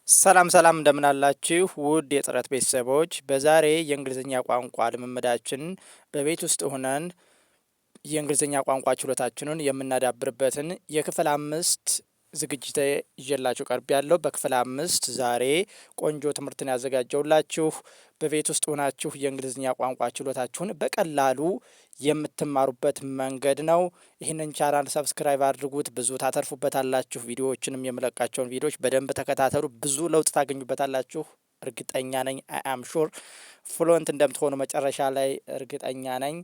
ሰላም ሰላም እንደምን አላችሁ ውድ የጥረት ቤተሰቦች። በዛሬ የእንግሊዝኛ ቋንቋ ልምምዳችን በቤት ውስጥ ሆነን የእንግሊዝኛ ቋንቋ ችሎታችንን የምናዳብርበትን የክፍል 5 ዝግጅት ይዤላችሁ ቀርብ ያለው። በክፍል 5 ዛሬ ቆንጆ ትምህርትን ያዘጋጀውላችሁ በቤት ውስጥ ሆናችሁ የእንግሊዝኛ ቋንቋ ችሎታችሁን በቀላሉ የምትማሩበት መንገድ ነው። ይህንን ቻናል ሰብስክራይብ አድርጉት፣ ብዙ ታተርፉበታላችሁ። ቪዲዮዎችንም የምለቃቸውን ቪዲዮዎች በደንብ ተከታተሉ፣ ብዙ ለውጥ ታገኙበታላችሁ እርግጠኛ ነኝ። አም ሹር ፍሉንት እንደምትሆኑ መጨረሻ ላይ እርግጠኛ ነኝ።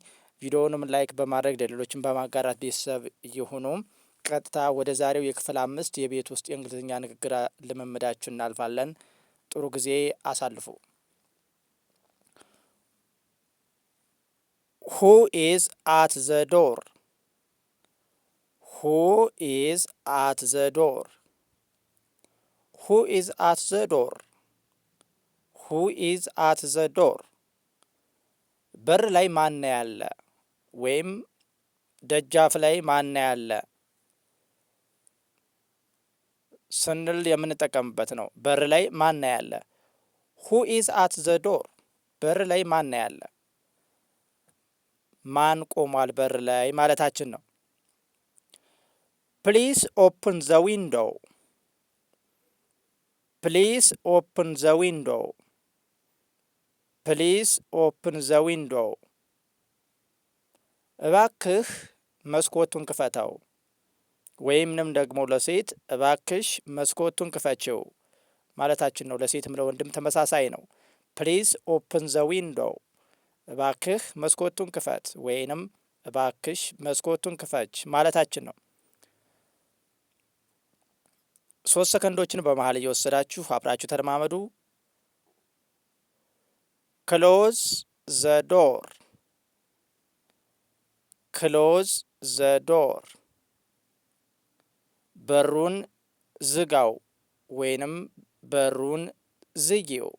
ቪዲዮውንም ላይክ በማድረግ ለሌሎችን በማጋራት ቤተሰብ እየሆኑ ቀጥታ ወደ ዛሬው የክፍል 5 የቤት ውስጥ የእንግሊዝኛ ንግግር ልምምዳችን እናልፋለን። ጥሩ ጊዜ አሳልፉ። Who is at the door? Who is at the door? Who is at the door? Who is at the door? በር ላይ ማን ያለ ወይም ደጃፍ ላይ ማን ያለ ስንል የምንጠቀምበት ነው። በር ላይ ማን ያለ። Who is at the door? በር ላይ ማን ያለ፣ ማን ቆሟል በር ላይ ማለታችን ነው። Please open the window. Please open the window. Please open the window. እባክህ መስኮቱን ክፈተው። ወይምንም ደግሞ ለሴት እባክሽ መስኮቱን ክፈችው ማለታችን ነው። ለሴትም ለወንድም ተመሳሳይ ነው። ፕሊዝ ኦፕን ዘ ዊንዶው፣ እባክህ መስኮቱን ክፈት ወይንም እባክሽ መስኮቱን ክፈች ማለታችን ነው። 3 ሰከንዶችን በመሀል እየወሰዳችሁ አብራችሁ ተለማመዱ። ክሎዝ ዘ ዶር፣ ክሎዝ ዘ ዶር፣ በሩን ዝጋው ወይንም በሩን ዝጊው።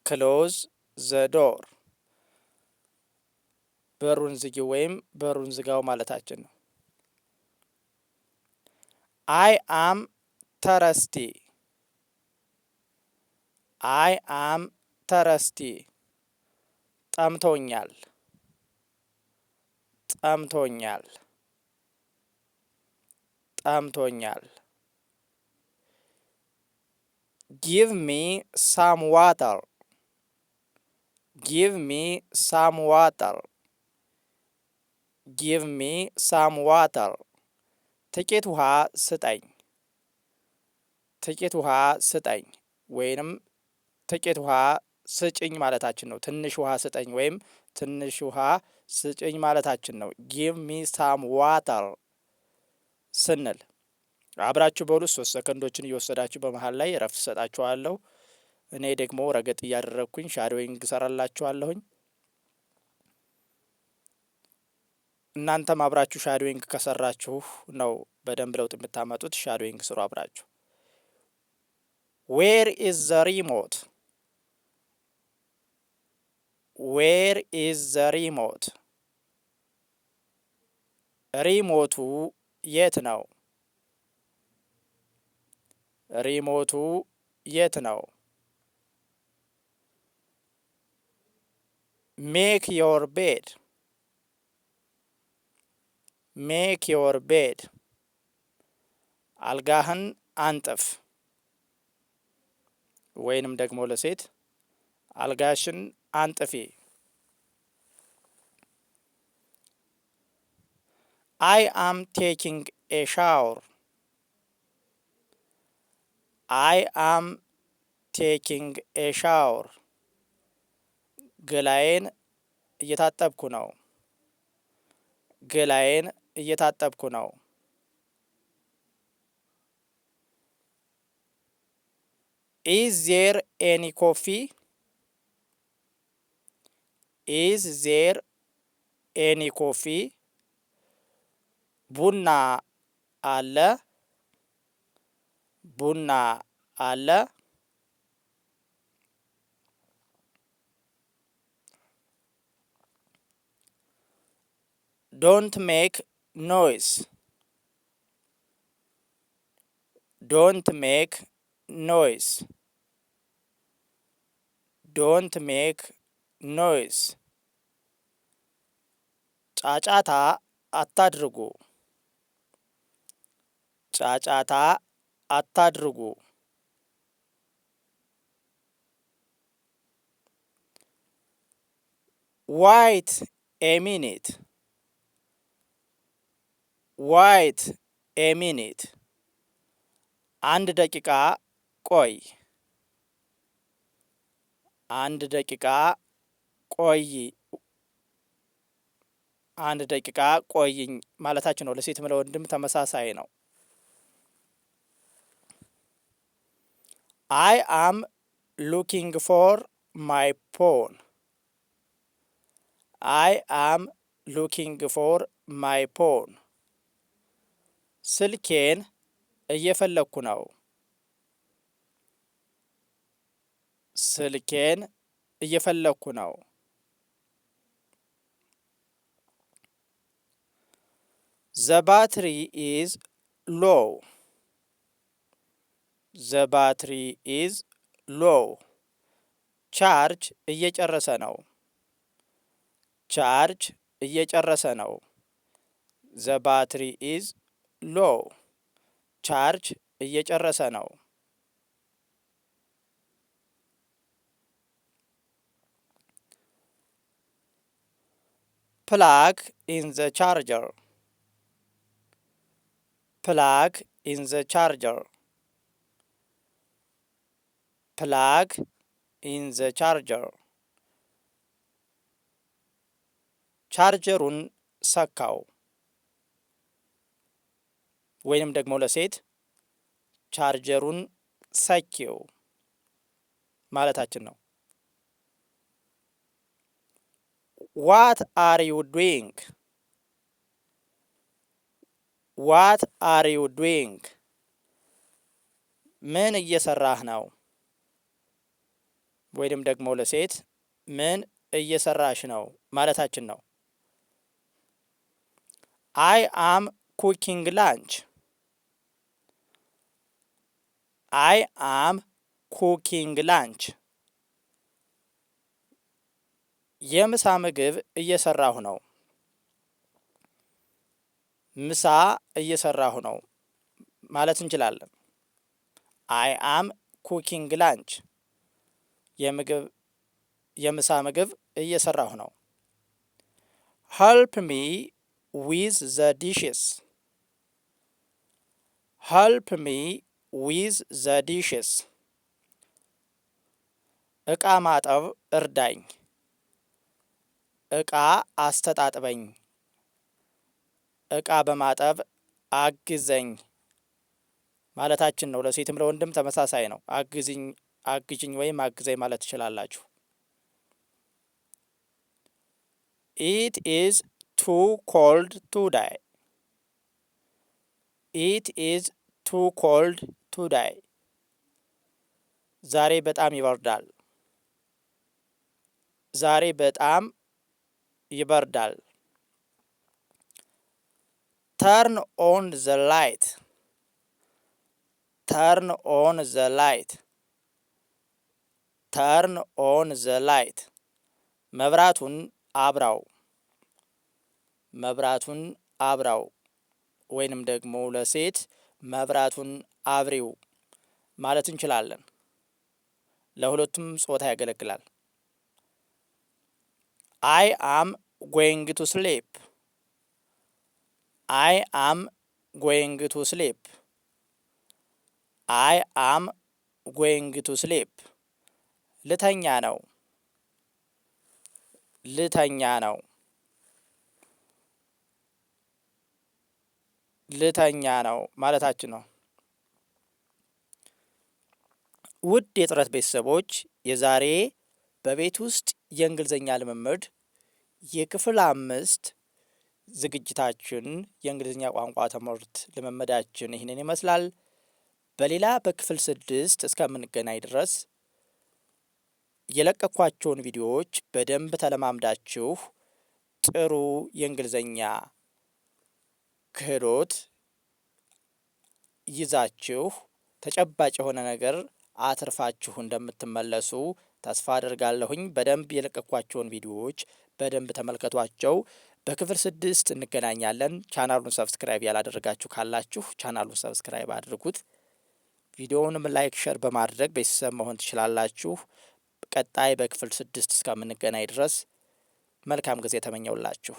ክሎዝ ዘ ዶር፣ በሩን ዝጊው ወይም በሩን ዝጋው ማለታችን ነው። አይ አም ተረስቲ፣ አይ አም ተረስቲ፣ ጠምቶኛል፣ ጠምቶኛል፣ ጠምቶኛል። ጊቭ ሚ ሳም ዋተር፣ ጊቭ ሚ ሳም ዋተር፣ ጊቭ ሚ ሳም ዋተር፣ ጥቂት ውሃ ስጠኝ፣ ጥቂት ውሃ ስጠኝ ወይንም ጥቂት ውሃ ስጭኝ ማለታችን ነው። ትንሽ ውሃ ስጠኝ ወይም ትንሽ ውሃ ስጭኝ ማለታችን ነው። ጊቭ ሚ ሳም ዋተር ስንል አብራችሁ በሁሉ 3 ሰከንዶችን እየወሰዳችሁ በመሀል ላይ እረፍት ሰጣችኋለሁ። እኔ ደግሞ ረገጥ እያደረግኩኝ ሻዶዊንግ እሰራላችኋለሁኝ። እናንተም አብራችሁ ሻዶዊንግ ከሰራችሁ ነው በደንብ ለውጥ የምታመጡት። ሻዶዊንግ ስሩ አብራችሁ። ዌር ኢዝ ዘ ሪሞት፣ ዌር ኢዝ ዘ ሪሞት፣ ሪሞቱ የት ነው፣ ሪሞቱ የት ነው። ሜክ ዮር ቤድ፣ ሜክ ዮር ቤድ፣ አልጋህን አንጥፍ ወይንም ደግሞ ለሴት አልጋሽን አንጥፊ። አይ አም ቴኪንግ ኤ ሻወር፣ አይ አም ቴኪንግ ኤ ሻወር፣ ገላዬን እየታጠብኩ ነው፣ ገላዬን እየታጠብኩ ነው። ኢዝ ዜር ኤኒ ኮፊ፣ ኢዝ ዜር ኤኒ ኮፊ፣ ቡና አለ፣ ቡና አለ። ዶንት ሜክ ኖይዝ፣ ዶንት ሜክ ኖይስ ዶንት ሜክ ኖይስ። ጫጫታ አታድርጉ ጫጫታ አታድርጉ። ዋይት ኤ ሚኒት ዋይት ኤ ሚኒት። አንድ ደቂቃ ቆይ አንድ ደቂቃ ቆይ አንድ ደቂቃ ቆይኝ ማለታችን ነው። ለሴትም ለወንድም ተመሳሳይ ነው። አይ አም ሉኪንግ ፎር ማይ ፎን አይ አም ሉኪንግ ፎር ማይ ፎን። ስልኬን እየፈለግኩ ነው ስልኬን እየፈለግኩ ነው። ዘ ባትሪ ኢዝ ሎው ዘ ባትሪ ኢዝ ሎው። ቻርጅ እየጨረሰ ነው ቻርጅ እየጨረሰ ነው። ዘ ባትሪ ኢዝ ሎው ቻርጅ እየጨረሰ ነው። ፕላግ ኢን ዘ ቻርጀር ፕላግ ኢን ዘ ቻርጀር ፕላግ ኢን ዘ ቻርጀር። ቻርጀሩን ሰካው ወይንም ደግሞ ለሴት ቻርጀሩን ሰኪው ማለታችን ነው። ዋት አር ዩ ዱዊንግ ዋት አር ዩ ዱዊንግ። ምን እየሰራህ ነው ወይንም ደግሞ ለሴት ምን እየሰራሽ ነው ማለታችን ነው። አይ አም ኩኪንግ ላንች አይ አም ኩኪንግ ላንች። የምሳ ምግብ እየሰራሁ ነው ምሳ እየሰራሁ ነው ማለት እንችላለን። አይ አም ኩኪንግ ላንች የምሳ ምግብ እየሰራሁ ነው። ሄልፕ ሚ ዊዝ ዘ ዲሽስ ሄልፕ ሚ ዊዝ ዘ ዲሽስ። እቃ ማጠብ እርዳኝ እቃ አስተጣጥበኝ እቃ በማጠብ አግዘኝ ማለታችን ነው። ለሴትም ለወንድም ተመሳሳይ ነው። አግዝኝ አግዥኝ ወይም አግዘኝ ማለት ትችላላችሁ። ኢት ኢዝ ቱ ኮልድ ቱዳይ ኢት ኢዝ ቱ ኮልድ ቱዳይ። ዛሬ በጣም ይበርዳል ዛሬ በጣም ይበርዳል። ተርን ኦን ዘ ላይት ተርን ኦን ዘ ላይት ተርን ኦን ዘ ላይት። መብራቱን አብራው መብራቱን አብራው ወይንም ደግሞ ለሴት መብራቱን አብሪው ማለት እንችላለን። ለሁለቱም ጾታ ያገለግላል። አይ አም ጎይንግ ቱ ስሊፕ አይ አም ጎይንግ ቱ ስሊፕ አይ አም ጎይንግ ቱ ስሊፕ። ልተኛ ነው ልተኛ ነው ልተኛ ነው ማለታችን ነው። ውድ የጥረት ቤተሰቦች የዛሬ በቤት ውስጥ የእንግሊዝኛ ልምምድ የክፍል 5 ዝግጅታችን የእንግሊዝኛ ቋንቋ ትምህርት ልምምዳችን ይህንን ይመስላል። በሌላ በክፍል 6 እስከምንገናኝ ድረስ የለቀኳቸውን ቪዲዮዎች በደንብ ተለማምዳችሁ ጥሩ የእንግሊዝኛ ክህሎት ይዛችሁ ተጨባጭ የሆነ ነገር አትርፋችሁ እንደምትመለሱ ተስፋ አድርጋለሁኝ። በደንብ የለቀኳቸውን ቪዲዮዎች በደንብ ተመልከቷቸው። በክፍል 6 እንገናኛለን። ቻናሉን ሰብስክራይብ ያላደረጋችሁ ካላችሁ ቻናሉን ሰብስክራይብ አድርጉት። ቪዲዮውንም ላይክ፣ ሸር በማድረግ ቤተሰብ መሆን ትችላላችሁ። ቀጣይ በክፍል 6 እስከምንገናኝ ድረስ መልካም ጊዜ ተመኘውላችሁ።